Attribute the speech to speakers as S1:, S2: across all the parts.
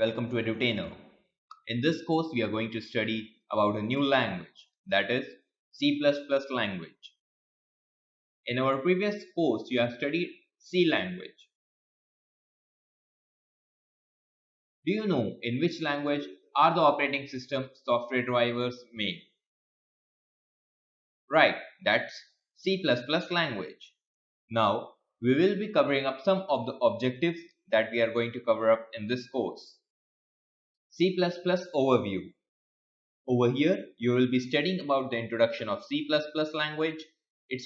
S1: Welcome to Edutainer. In this course, we are going to study about a new language, that is C++ language. In our previous course, you have studied C language. Do you know in which language are the operating system software drivers made? Right, that's C++ language. Now, we will be covering up some of the objectives that we are going to cover up in this course. C++ overview. Over here, you will be studying about the introduction of C++ language, its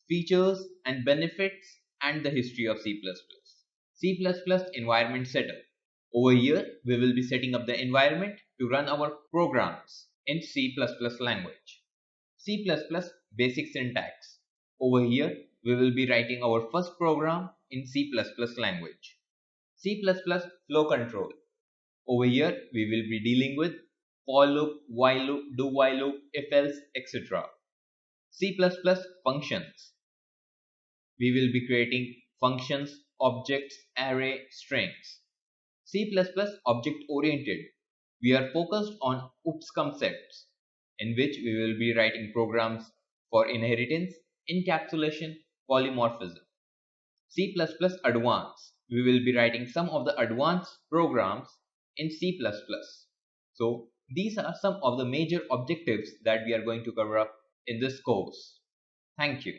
S1: features and benefits, and the history of C++. C++ environment setup. Over here, we will be setting up the environment to run our programs in C++ language. C++ basic syntax. Over here, we will be writing our first program in C++ language. C++ flow control. Over here, we will be dealing with for loop, while loop, do while loop, if else, etc. C++ functions. We will be creating functions, objects, array, strings. C++ object oriented. We are focused on OOPS concepts, in which we will be writing programs for inheritance, encapsulation, polymorphism. C++ advanced. We will be writing some of the advanced programs in C++. So these are some of the major objectives that we are going to cover up in this course. Thank you.